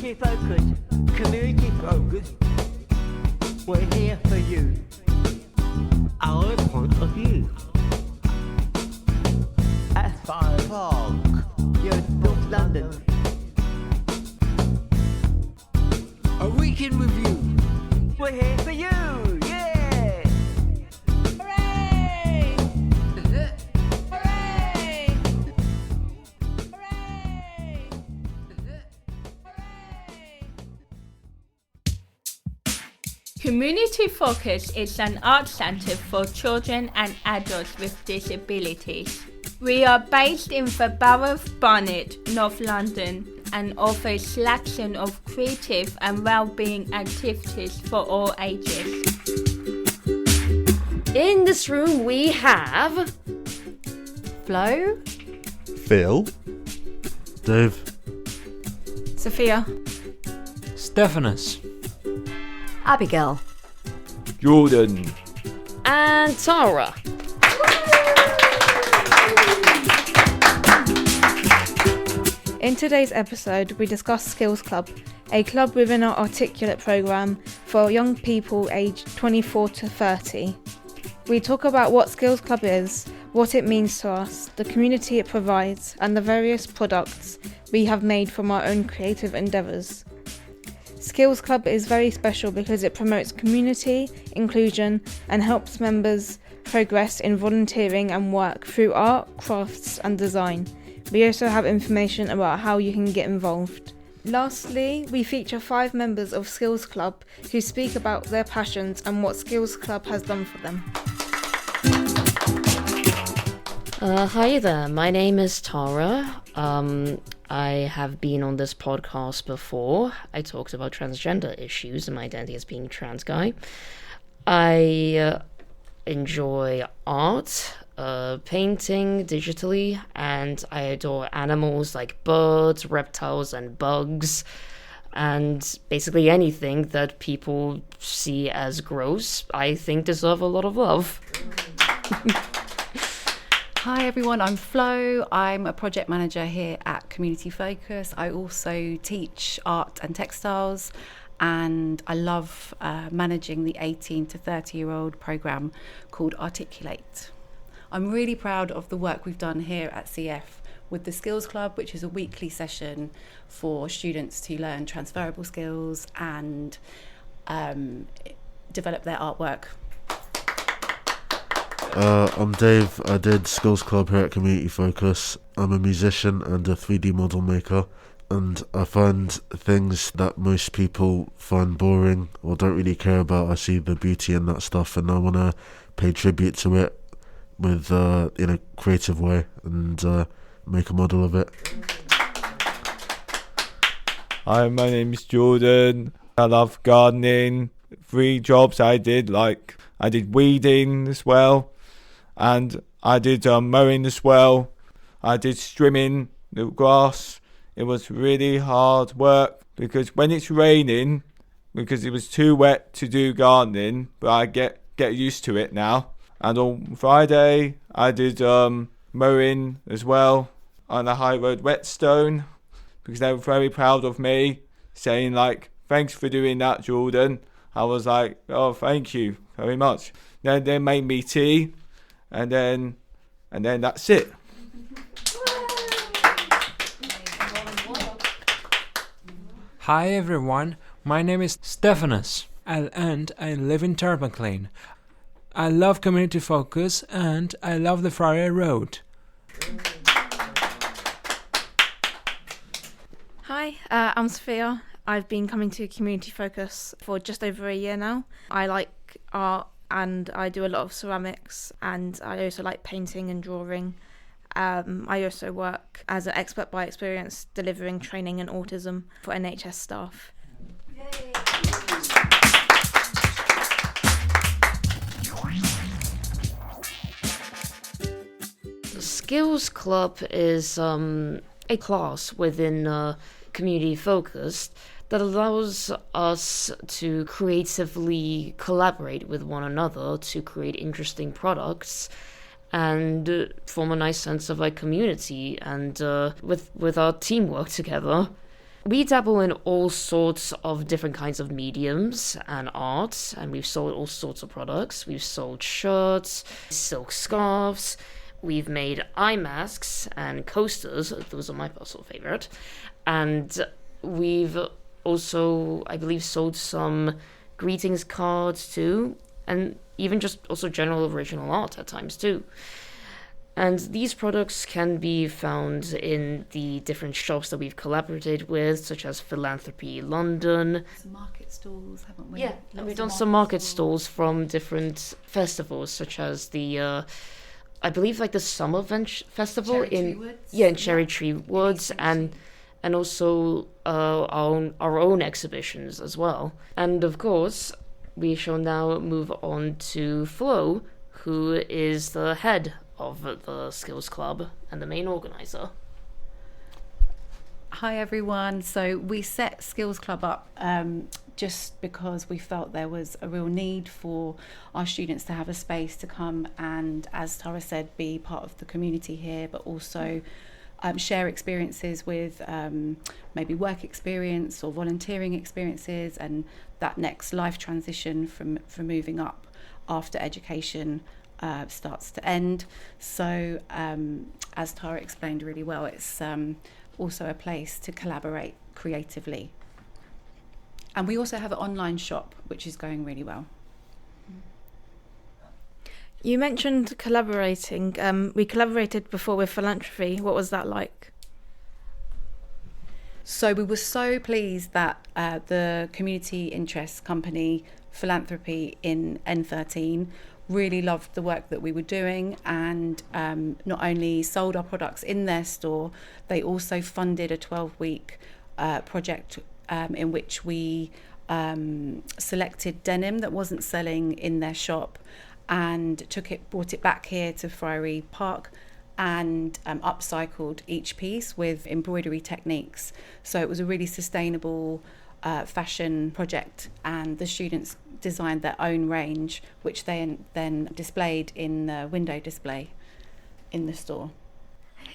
Community focused. Community focused. We're here for you. Our point of view. At 5 o'clock. You're in North London. A week in review. We're here for you. Yeah. Hooray! Hooray! Hooray! Community Focus is an art centre for children and adults with disabilities. We are based in the Borough of Barnet, North London, and offer a selection of creative and well-being activities for all ages. In this room we have Flo, Phil, Dave, Sophia, Stephanos, Abigail, Jordan, and Tara. In today's episode, we discuss Skills Club, a club within our Articulate programme for young people aged 24 to 30. We talk about what Skills Club is, what it means to us, the community it provides, and the various products we have made from our own creative endeavours. Skills Club is very special because it promotes community, inclusion, and helps members progress in volunteering and work through art, crafts, and design. We also have information about how you can get involved. Lastly, we feature 5 members of Skills Club who speak about their passions and what Skills Club has done for them. Hi there, my name is Tara. I have been on this podcast before. I talked about transgender issues and my identity as being a trans guy. I enjoy art, painting digitally, and I adore animals like birds, reptiles, and bugs, and basically anything that people see as gross, I think deserve a lot of love. Hi everyone, I'm Flo. I'm a project manager here at Community Focus. I also teach art and textiles, and I love managing the 18 to 30-year-old programme called Articulate. I'm really proud of the work we've done here at CF with the Skills Club, which is a weekly session for students to learn transferable skills and develop their artwork. I'm Dave. I did Skills Club here at Community Focus. I'm a musician and a 3D model maker, and I find things that most people find boring or don't really care about. I see the beauty in that stuff, and I want to pay tribute to it with in a creative way and make a model of it. Hi, my name's Jordan. I love gardening. 3 jobs I did, like I did weeding as well, and I did mowing as well. I did trimming the grass. It was really hard work because when it's raining, because it was too wet to do gardening, but I get used to it now. And on Friday, I did mowing as well on the High Road Whetstone, because they were very proud of me, saying like, thanks for doing that, Jordan. I was like, oh, thank you very much. Then they made me tea, and then that's it. Hi everyone, my name is Stephanos, and I live in Turnpike. I love Community Focus, and I love the Friday Road. Hi, I'm Sophia. I've been coming to Community Focus for just over a year now. I like art and I do a lot of ceramics, and I also like painting and drawing. I also work as an expert by experience delivering training in autism for NHS staff. Yay. Skills Club is a class within Community Focused that allows us to creatively collaborate with one another to create interesting products and form a nice sense of like community, and with our teamwork together We dabble in all sorts of different kinds of mediums and arts, and we've sold all sorts of products. We've sold shirts, silk scarves, we've made eye masks and coasters. Those are my personal favorite. And we've also, I believe, sold some greetings cards too, and even just also general original art at times too. And these products can be found in the different shops that we've collaborated with, such as Philanthropy London. Some market stalls, haven't we? Yeah, and we've done some market stalls from different festivals, such as the, I believe, like the Summer Festival in Cherry Tree Woods, and also our own exhibitions as well. And of course, we shall now move on to Flo, who is the head of the Skills Club and the main organizer. Hi everyone. So we set Skills Club up just because we felt there was a real need for our students to have a space to come and, as Tara said, be part of the community here, but also share experiences with maybe work experience or volunteering experiences, and that next life transition from moving up after education starts to end. So as Tara explained really well, it's also a place to collaborate creatively. And we also have an online shop which is going really well. You mentioned collaborating. We collaborated before with Philanthropy. What was that like? So we were so pleased that the community interest company Philanthropy in N13 really loved the work that we were doing, and not only sold our products in their store, they also funded a 12-week project in which we selected denim that wasn't selling in their shop and brought it back here to Friary Park and upcycled each piece with embroidery techniques. So it was a really sustainable fashion project, and the students designed their own range, which they then displayed in the window display in the store.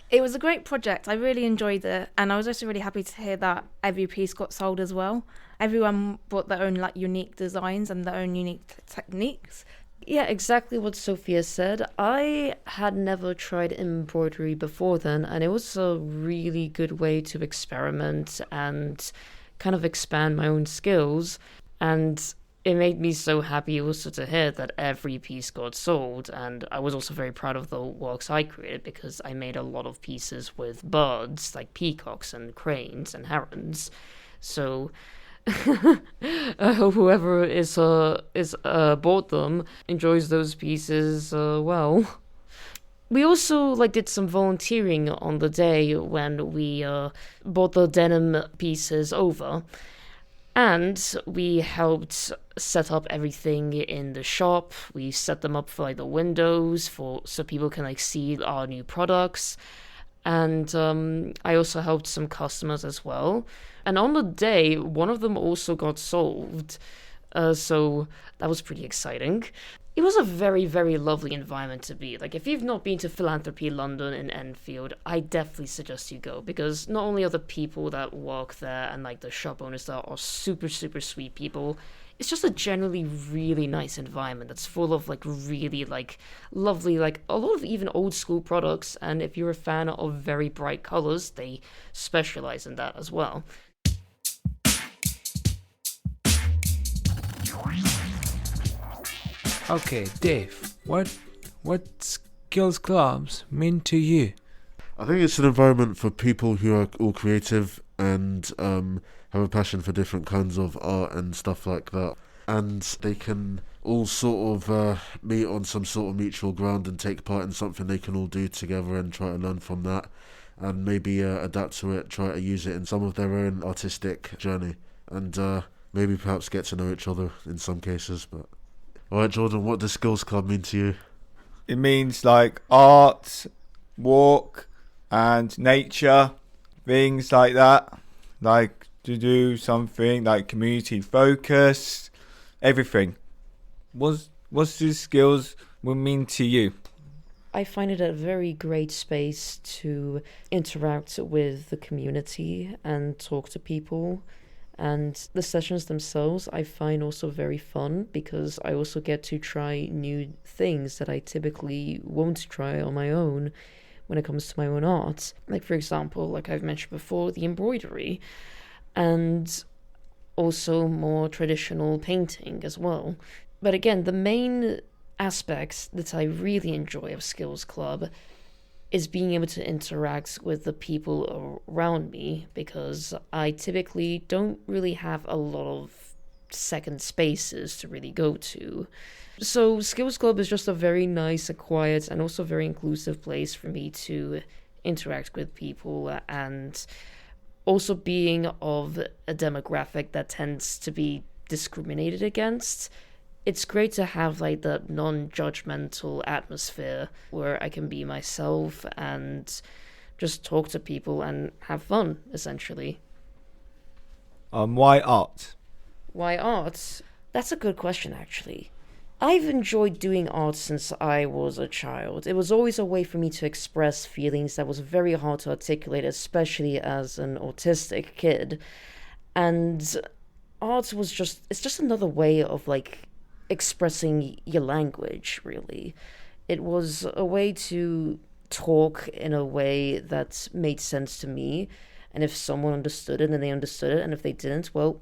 It was a great project. I really enjoyed it, and I was also really happy to hear that every piece got sold as well. Everyone brought their own unique designs and their own unique techniques. Yeah, exactly what Sophia said. I had never tried embroidery before then, and it was a really good way to experiment and kind of expand my own skills. And it made me so happy also to hear that every piece got sold, and I was also very proud of the works I created, because I made a lot of pieces with birds, like peacocks and cranes and herons. So I hope whoever is bought them enjoys those pieces well. We also did some volunteering on the day when we brought the denim pieces over. And we helped set up everything in the shop. We set them up for the windows so people can see our new products. And I also helped some customers as well. And on the day, one of them also got sold. So that was pretty exciting. It was a very, very lovely environment to be. If you've not been to Philanthropy London in Enfield, I definitely suggest you go, because not only are the people that work there and the shop owners there are super, super sweet people, it's just a generally really nice environment that's full of really lovely, a lot of even old school products. And if you're a fan of very bright colors, they specialize in that as well. Okay, Dave, what skills clubs mean to you? I think it's an environment for people who are all creative and have a passion for different kinds of art and stuff like that. And they can all sort of meet on some sort of mutual ground and take part in something they can all do together and try to learn from that, and maybe adapt to it, try to use it in some of their own artistic journey, and maybe perhaps get to know each other in some cases. But alright, Jordan, what does Skills Club mean to you? It means art, walk, and nature, things like that. To do something community focused, everything. What's the skills will mean to you? I find it a very great space to interact with the community and talk to people. And the sessions themselves I find also very fun because I also get to try new things that I typically won't try on my own when it comes to my own art. Like, for example, like I've mentioned before, the embroidery, and also more traditional painting as well. But again, the main aspects that I really enjoy of Skills Club is being able to interact with the people around me, because I typically don't really have a lot of second spaces to really go to. So Skills Club is just a very nice, quiet, and also very inclusive place for me to interact with people, and also being of a demographic that tends to be discriminated against. It's great to have like that non-judgmental atmosphere where I can be myself and just talk to people and have fun, essentially. Why art? Why art? That's a good question, actually. I've enjoyed doing art since I was a child. It was always a way for me to express feelings that was very hard to articulate, especially as an autistic kid. And art was it's just another way of like expressing your language, really. It was a way to talk in a way that made sense to me. And if someone understood it, then they understood it. And if they didn't, well,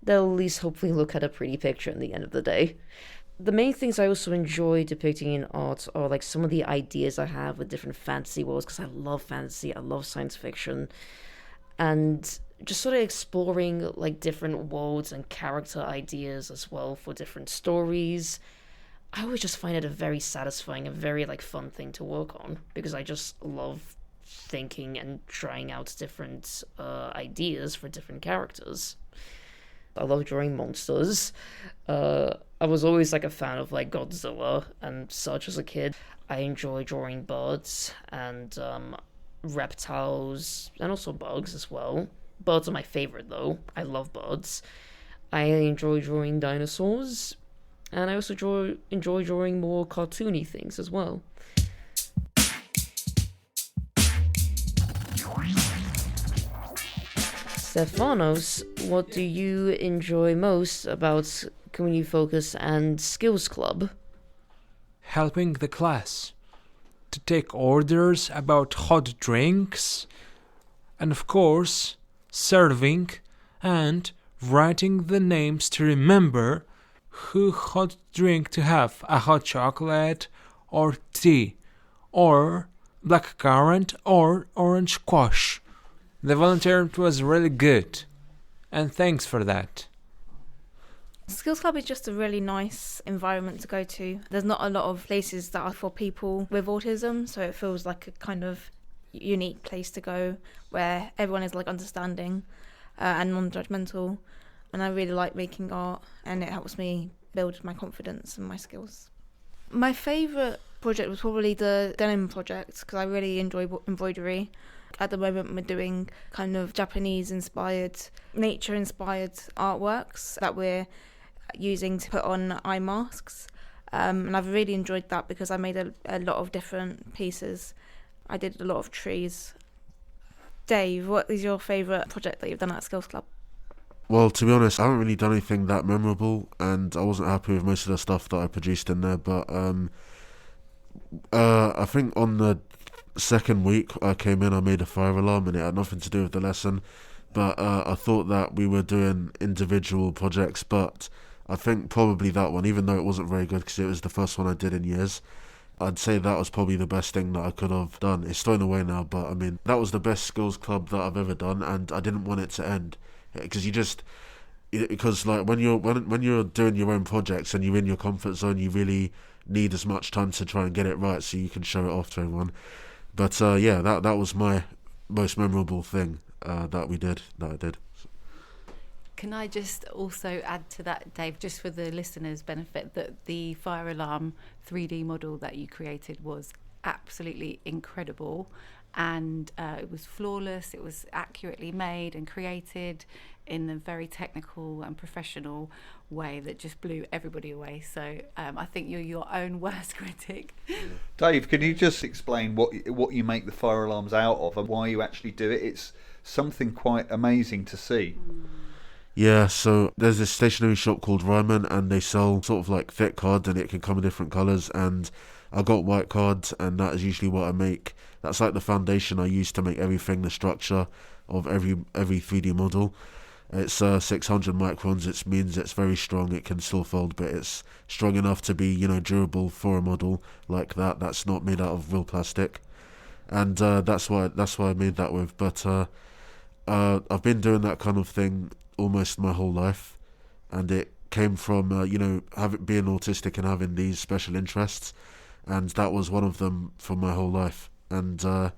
they'll at least hopefully look at a pretty picture in the end of the day. The main things I also enjoy depicting in art are like some of the ideas I have with different fantasy worlds, because I love fantasy, I love science fiction, and just sort of exploring like different worlds and character ideas as well for different stories. I always just find it a very satisfying and very like fun thing to work on, because I just love thinking and trying out different ideas for different characters. I love drawing monsters. I was always like a fan of like Godzilla and such as a kid. I enjoy drawing birds and reptiles and also bugs as well. Birds are my favorite though. I love birds. I enjoy drawing dinosaurs, and I also enjoy drawing more cartoony things as well. Stephanos, what do you enjoy most about Community Focus and Skills Club? Helping the class to take orders about hot drinks, and of course, serving and writing the names to remember who hot drink to have, a hot chocolate or tea, or black currant or orange squash. The volunteer was really good, and thanks for that. Skills Club is just a really nice environment to go to. There's not a lot of places that are for people with autism, so it feels like a kind of unique place to go where everyone is like understanding and non-judgmental. And I really like making art, and it helps me build my confidence and my skills. My favourite project was probably the denim project, because I really enjoy embroidery. At the moment we're doing kind of Japanese-inspired, nature-inspired artworks that we're using to put on eye masks. And I've really enjoyed that because I made a lot of different pieces. I did a lot of trees. Dave, what is your favourite project that you've done at Skills Club? Well, to be honest, I haven't really done anything that memorable, and I wasn't happy with most of the stuff that I produced in there, but I think on the second week I came in, I made a fire alarm, and it had nothing to do with the lesson, but I thought that we were doing individual projects, but I think probably that one, even though it wasn't very good because it was the first one I did in years, I'd say that was probably the best thing that I could have done. It's thrown away now, but I mean, that was the best Skills Club that I've ever done, and I didn't want it to end, because like when you're doing your own projects and you're in your comfort zone, you really need as much time to try and get it right so you can show it off to everyone. But yeah, that was my most memorable thing that I did. Can I just also add to that, Dave, just for the listeners' benefit, that the fire alarm 3D model that you created was absolutely incredible, and it was flawless. It was accurately made and created in a very technical and professional way that just blew everybody away. So I think you're your own worst critic. Dave, can you just explain what you make the fire alarms out of and why you actually do it? It's something quite amazing to see. Yeah, so there's this stationery shop called Ryman, and they sell sort of like thick cards, and it can come in different colours, and I got white cards, and that is usually what I make. That's like the foundation I use to make everything, the structure of every 3D model. It's 600 microns. It means it's very strong. It can still fold, but it's strong enough to be, durable for a model like that. That's not made out of real plastic, and that's why I made that with. But I've been doing that kind of thing almost my whole life, and it came from being autistic and having these special interests, and that was one of them for my whole life. And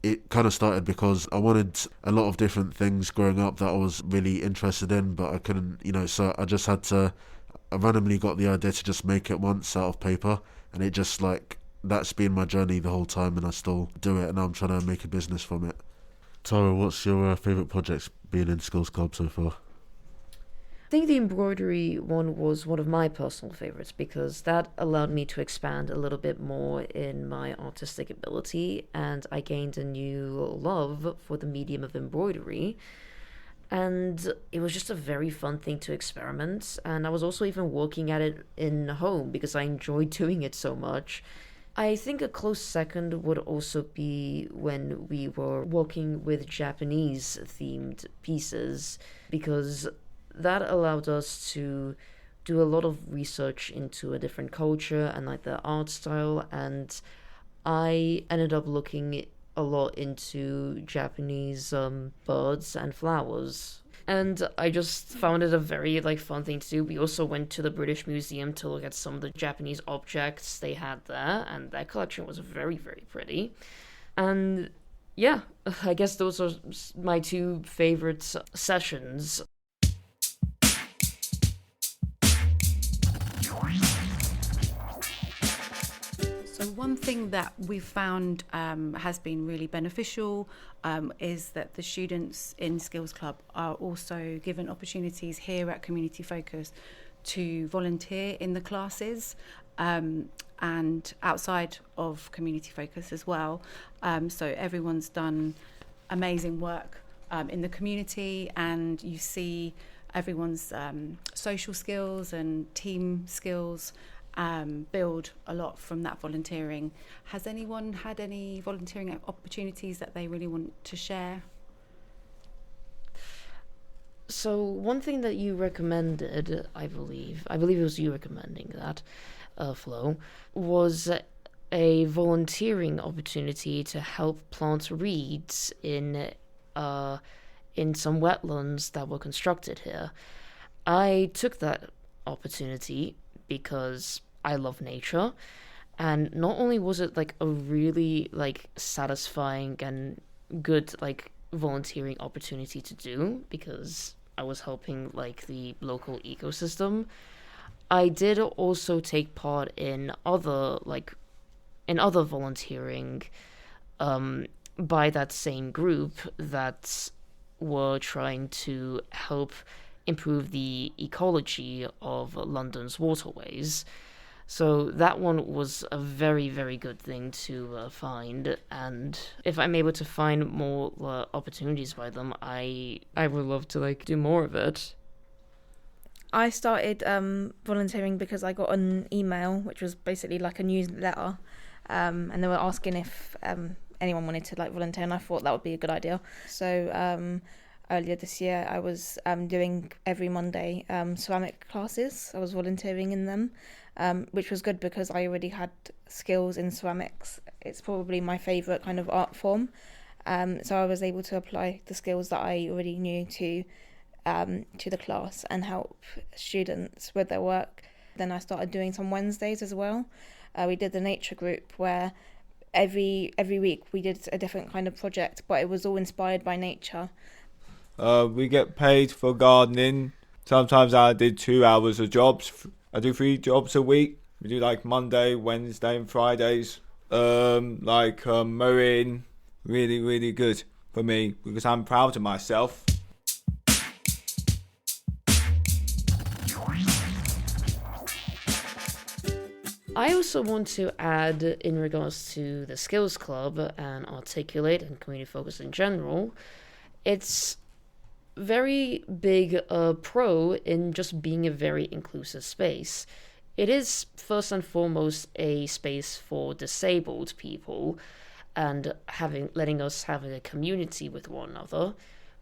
it kind of started because I wanted a lot of different things growing up that I was really interested in, but I couldn't, so I just had to, I randomly got the idea to just make it once out of paper, and it just that's been my journey the whole time, and I still do it, and I'm trying to make a business from it. Tara, what's your favourite projects being in Skills Club so far? I think the embroidery one was one of my personal favorites because that allowed me to expand a little bit more in my artistic ability, and I gained a new love for the medium of embroidery. And it was just a very fun thing to experiment, and I was also even working at it in home because I enjoyed doing it so much. I think a close second would also be when we were working with Japanese themed pieces, because that allowed us to do a lot of research into a different culture and the art style, and I ended up looking a lot into Japanese birds and flowers. And I just found it a very fun thing to do. We also went to the British Museum to look at some of the Japanese objects they had there, and that collection was very, very pretty. And yeah, I guess those are my two favorite sessions. So one thing that we've found has been really beneficial is that the students in Skills Club are also given opportunities here at Community Focus to volunteer in the classes and outside of Community Focus as well. So everyone's done amazing work in the community, and you see everyone's social skills and team skills build a lot from that volunteering. Has anyone had any volunteering opportunities that they really want to share? So one thing that you recommended, I believe it was you recommending that, Flo, was a volunteering opportunity to help plant reeds in some wetlands that were constructed here. I took that opportunity because I love nature, and not only was it a really satisfying and good volunteering opportunity to do because I was helping the local ecosystem, I did also take part in other volunteering by that same group that were trying to help improve the ecology of London's waterways. So that one was a very, very good thing to find, and if I'm able to find more opportunities by them, I would love to do more of it. I started volunteering because I got an email, which was basically a newsletter, and they were asking if anyone wanted to volunteer, and I thought that would be a good idea. So earlier this year, I was doing every Monday ceramic classes. I was volunteering in them, which was good because I already had skills in ceramics. It's probably my favourite kind of art form. So I was able to apply the skills that I already knew to the class and help students with their work. Then I started doing some Wednesdays as well. We did the nature group where every week we did a different kind of project, but it was all inspired by nature. We get paid for gardening. Sometimes I did 2 hours of jobs. I do 3 jobs a week. We do Monday, Wednesday and Fridays. like mowing, really, really good for me because I'm proud of myself. I also want to add, in regards to the Skills Club and Articulate and community focus in general, it's very big pro in just being a very inclusive space. It is first and foremost a space for disabled people and letting us have a community with one another,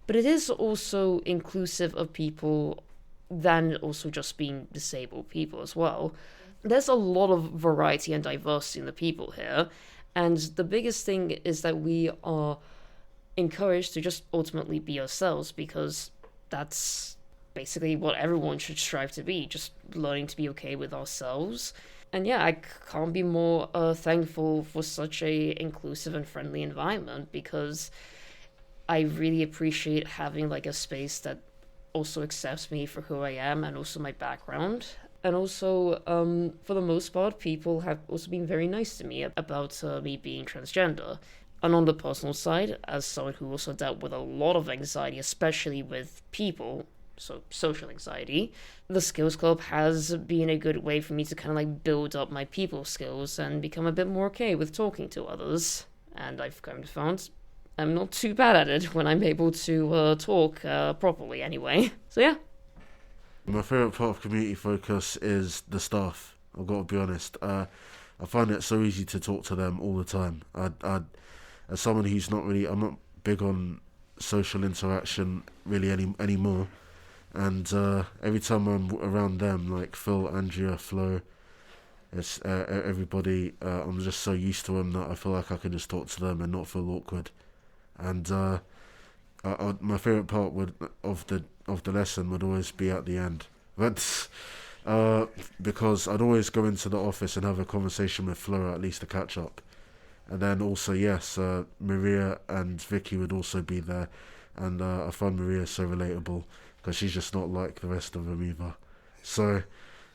but it is also inclusive of people than also just being disabled people as well. There's a lot of variety and diversity in the people here, and the biggest thing is that we are encouraged to just ultimately be ourselves, because that's basically what everyone should strive to be, just learning to be okay with ourselves. And yeah, I can't be more thankful for such a inclusive and friendly environment, because I really appreciate having like a space that also accepts me for who I am and also my background. And also, for the most part, people have also been very nice to me about me being transgender. And on the personal side, as someone who also dealt with a lot of anxiety, especially with people, so social anxiety, the Skills Club has been a good way for me to kind of like build up my people skills and become a bit more okay with talking to others. And I've kind of found I'm not too bad at it when I'm able to talk properly anyway. So yeah. My favourite part of community focus is the staff. I've got to be honest. I find it so easy to talk to them all the time. As someone who's I'm not big on social interaction really anymore. And every time I'm around them, like Phil, Andrea, Flo, it's everybody, I'm just so used to them that I feel like I can just talk to them and not feel awkward. And my favourite part of the lesson would always be at the end. But because I'd always go into the office and have a conversation with Flo, at least to catch up. And then also, yes, Maria and Vicky would also be there. And I find Maria so relatable, because she's just not like the rest of them either. So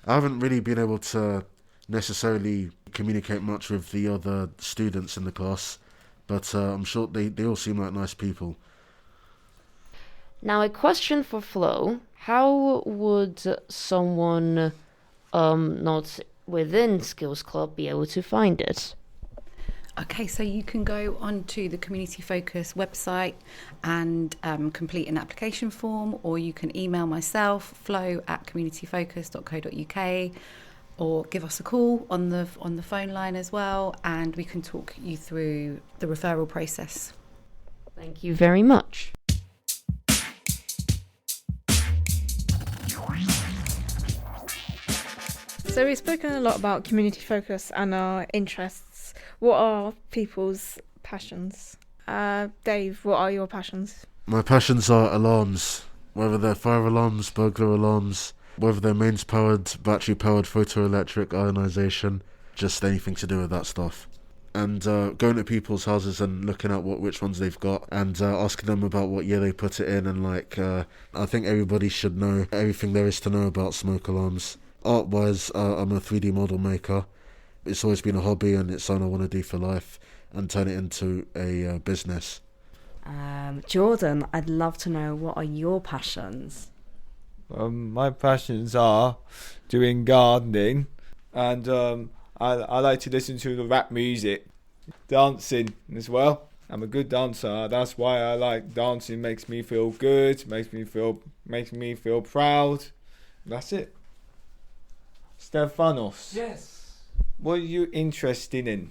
I haven't really been able to necessarily communicate much with the other students in the class, but I'm sure they all seem like nice people. Now, a question for Flo. How would someone not within Skills Club be able to find it? Okay, so you can go onto the Community Focus website and complete an application form, or you can email myself, flo@communityfocus.co.uk, or give us a call on the phone line as well, and we can talk you through the referral process. Thank you very much. So we've spoken a lot about community focus and our interests. What are people's passions? Dave, what are your passions? My passions are alarms, whether they're fire alarms, burglar alarms, whether they're mains-powered, battery-powered, photoelectric, ionisation, just anything to do with that stuff. And going to people's houses and looking at which ones they've got, and asking them about what year they put it in, and I think everybody should know everything there is to know about smoke alarms. Art-wise, I'm a 3D model maker. It's always been a hobby, and it's something I want to do for life and turn it into a business. Jordan, I'd love to know, what are your passions? My passions are doing gardening, and I like to listen to the rap music, dancing as well. I'm a good dancer. That's why I like dancing. Makes me feel good. Makes me feel proud. That's it. Stephanos. Yes. What are you interested in?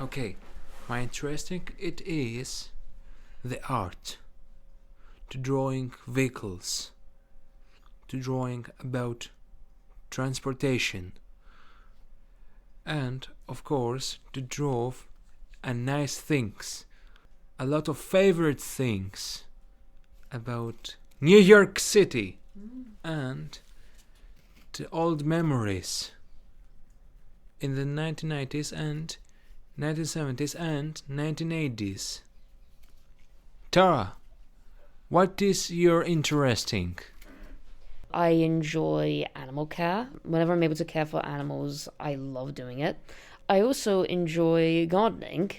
Okay, my interesting it is the art, to drawing vehicles, to drawing about transportation, and of course to draw nice things, a lot of favorite things about New York City and the old memories in the 1990s and 1970s and 1980s. Tara, what is your interesting? I enjoy animal care. Whenever I'm able to care for animals, I love doing it. I also enjoy gardening,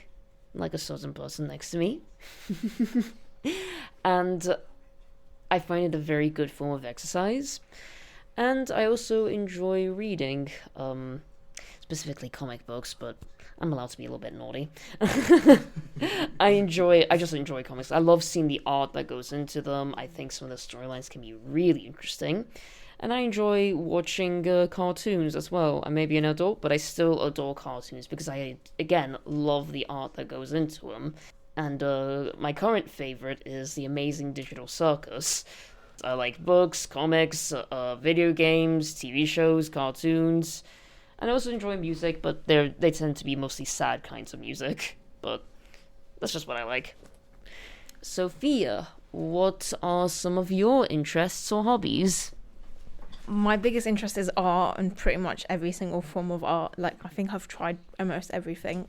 like a certain person next to me. And I find it a very good form of exercise. And I also enjoy reading, specifically comic books, but I'm allowed to be a little bit naughty. I just enjoy comics. I love seeing the art that goes into them. I think some of the storylines can be really interesting. And I enjoy watching cartoons as well. I may be an adult, but I still adore cartoons because I, again, love the art that goes into them. And my current favorite is The Amazing Digital Circus. I like books, comics, video games, TV shows, cartoons. And I also enjoy music, but they tend to be mostly sad kinds of music. But that's just what I like. Sophia, what are some of your interests or hobbies? My biggest interest is art and pretty much every single form of art. Like, I think I've tried almost everything.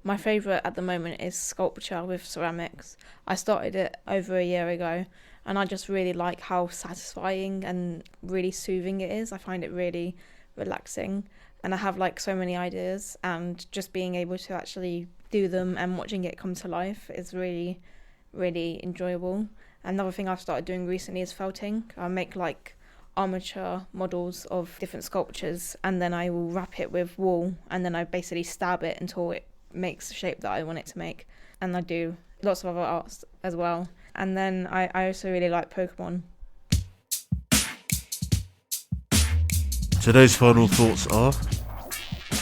My favourite at the moment is sculpture with ceramics. I started it over a year ago, and I just really like how satisfying and really soothing it is. I find it really relaxing, and I have like so many ideas, and just being able to actually do them and watching it come to life is really, really enjoyable. Another thing I've started doing recently is felting. I make like armature models of different sculptures, and then I will wrap it with wool, and then I basically stab it until it makes the shape that I want it to make. And I do lots of other arts as well. And then I also really like Pokemon. Today's final thoughts are...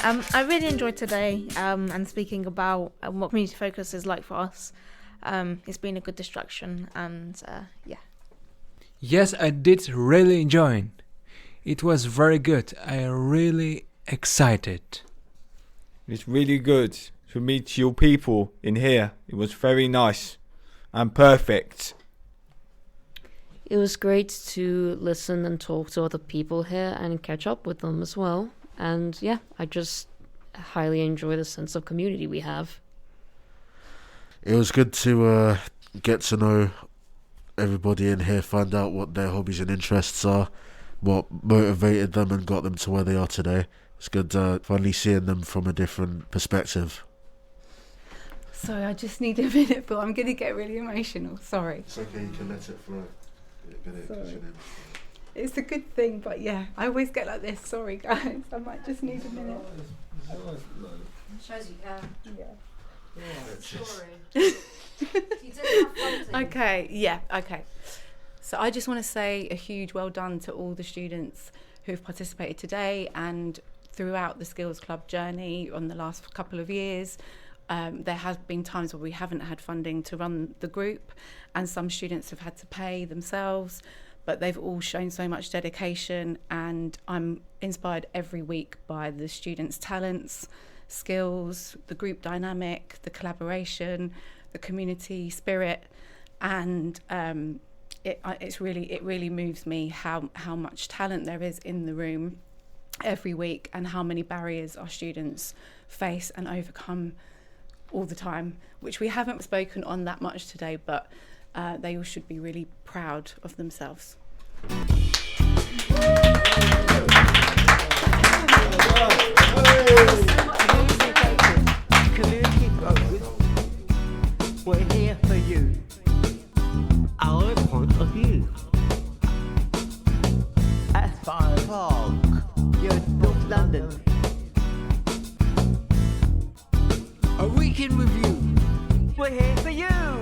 I really enjoyed today and speaking about what community focus is like for us. It's been a good distraction, and yeah. Yes, I did really enjoy it. It was very good. I really excited. It's really good to meet you people in here. It was very nice and perfect. It was great to listen and talk to other people here and catch up with them as well. And yeah, I just highly enjoy the sense of community we have. It was good to get to know everybody in here, find out what their hobbies and interests are, what motivated them and got them to where they are today. It's good finally seeing them from a different perspective. Sorry, I just need a minute, but I'm going to get really emotional. Sorry. It's okay, you can let it flow. Sorry. It's a good thing, but yeah, I always get like this. Sorry, guys. I might just need a minute. Shows you can. Yeah. Okay, yeah, okay. So I just want to say a huge well done to all the students who've participated today and throughout the Skills Club journey on the last couple of years. There has been times where we haven't had funding to run the group, and some students have had to pay themselves, but they've all shown so much dedication, and I'm inspired every week by the students' talents, skills, the group dynamic, the collaboration, the community spirit, and it really moves me how much talent there is in the room every week, and how many barriers our students face and overcome all the time, which we haven't spoken on that much today, but they all should be really proud of themselves. Community focus. We're here for you. Our point of view. At 5 o'clock, you're in North London. A week in review. We're here for you.